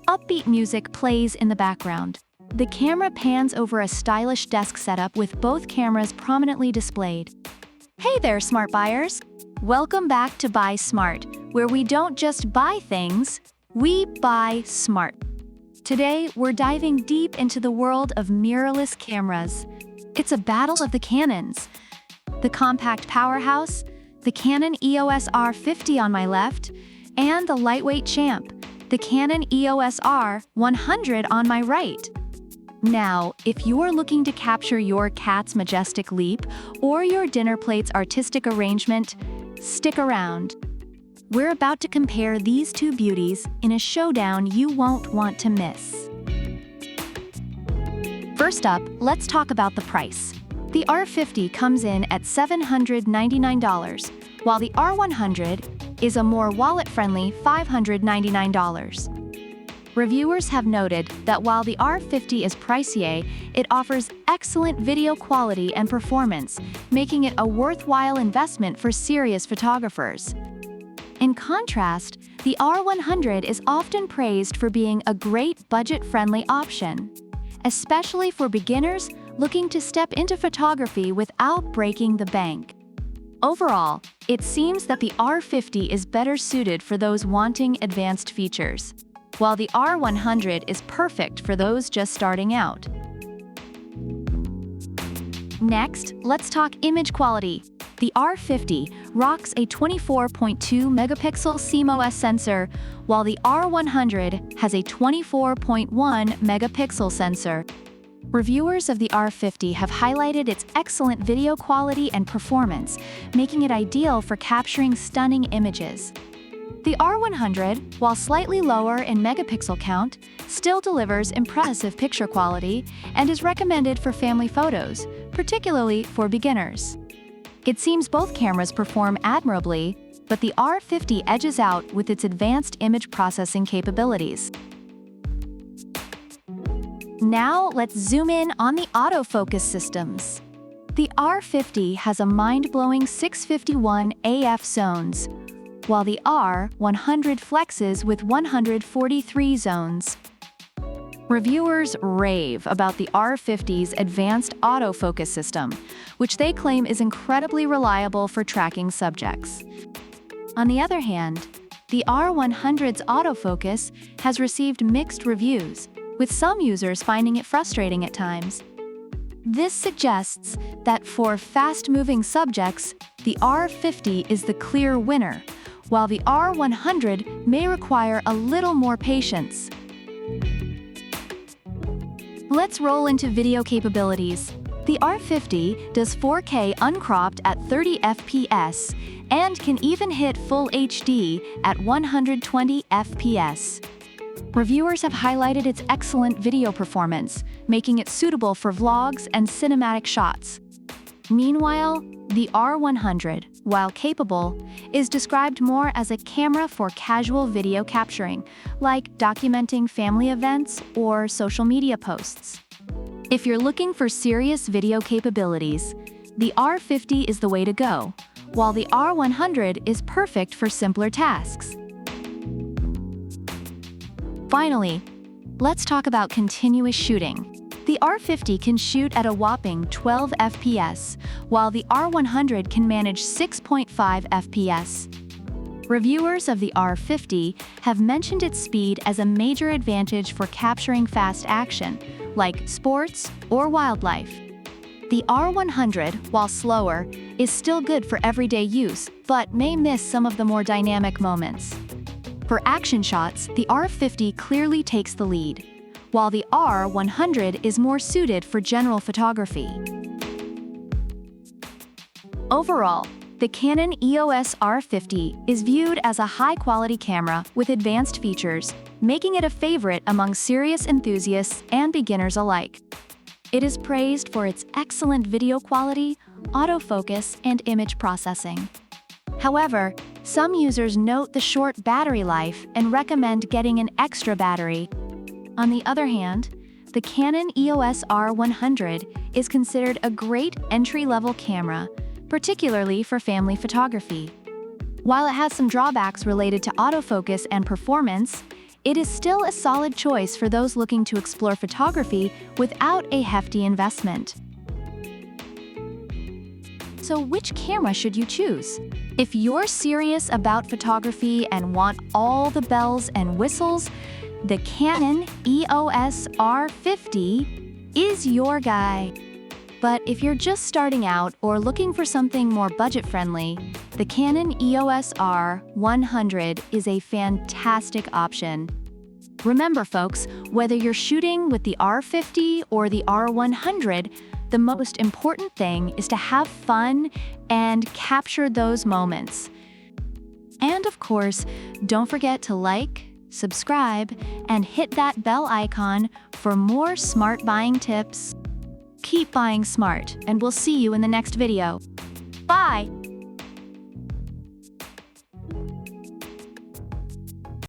upbeat music plays in the background. The camera pans over a stylish desk setup with both cameras prominently displayed. Hey there, smart buyers! Welcome back to Buy Smart, where we don't just buy things, we buy smart. Today, we're diving deep into the world of mirrorless cameras. It's a battle of the Canons. The compact powerhouse, the Canon EOS R50 on my left, and the lightweight champ, the Canon EOS R100 on my right. Now, if you're looking to capture your cat's majestic leap or your dinner plate's artistic arrangement, stick around. We're about to compare these two beauties in a showdown you won't want to miss. First up, let's talk about the price. The R50 comes in at $799, while the R100 is a more wallet-friendly $599. Reviewers have noted that while the R50 is pricier, it offers excellent video quality and performance, making it a worthwhile investment for serious photographers. In contrast, the R100 is often praised for being a great budget-friendly option, especially for beginners looking to step into photography without breaking the bank. Overall, it seems that the R50 is better suited for those wanting advanced features, while the R100 is perfect for those just starting out. Next, let's talk image quality. The R50 rocks a 24.2 megapixel CMOS sensor, while the R100 has a 24.1 megapixel sensor. Reviewers of the R50 have highlighted its excellent video quality and performance, making it ideal for capturing stunning images. The R100, while slightly lower in megapixel count, still delivers impressive picture quality and is recommended for family photos, particularly for beginners. It seems both cameras perform admirably, but the R50 edges out with its advanced image processing capabilities. Now let's zoom in on the autofocus systems. The R50 has a mind-blowing 651 AF zones, while the R100 flexes with 143 zones. Reviewers rave about the R50's advanced autofocus system, which they claim is incredibly reliable for tracking subjects. On the other hand, the R100's autofocus has received mixed reviews, with some users finding it frustrating at times. This suggests that for fast-moving subjects, the R50 is the clear winner, while the R100 may require a little more patience. Let's roll into video capabilities. The R50 does 4K uncropped at 30 FPS and can even hit full HD at 120 FPS. Reviewers have highlighted its excellent video performance, making it suitable for vlogs and cinematic shots. Meanwhile, the R100, while capable, is described more as a camera for casual video capturing, like documenting family events or social media posts. If you're looking for serious video capabilities, the R50 is the way to go, while the R100 is perfect for simpler tasks. Finally, let's talk about continuous shooting. The R50 can shoot at a whopping 12 FPS, while the R100 can manage 6.5 FPS. Reviewers of the R50 have mentioned its speed as a major advantage for capturing fast action, like sports or wildlife. The R100, while slower, is still good for everyday use, but may miss some of the more dynamic moments. For action shots, the R50 clearly takes the lead, while the R100 is more suited for general photography. Overall, the Canon EOS R50 is viewed as a high-quality camera with advanced features, making it a favorite among serious enthusiasts and beginners alike. It is praised for its excellent video quality, autofocus, and image processing. However, some users note the short battery life and recommend getting an extra battery. On the other hand, the Canon EOS R100 is considered a great entry-level camera, particularly for family photography. While it has some drawbacks related to autofocus and performance, it is still a solid choice for those looking to explore photography without a hefty investment. So which camera should you choose? If you're serious about photography and want all the bells and whistles, the Canon EOS R50 is your guy. But if you're just starting out or looking for something more budget-friendly, the Canon EOS R100 is a fantastic option. Remember, folks, whether you're shooting with the R50 or the R100, the most important thing is to have fun and capture those moments. And of course, don't forget to like, subscribe, and hit that bell icon for more smart buying tips. Keep buying smart, and we'll see you in the next video. Bye!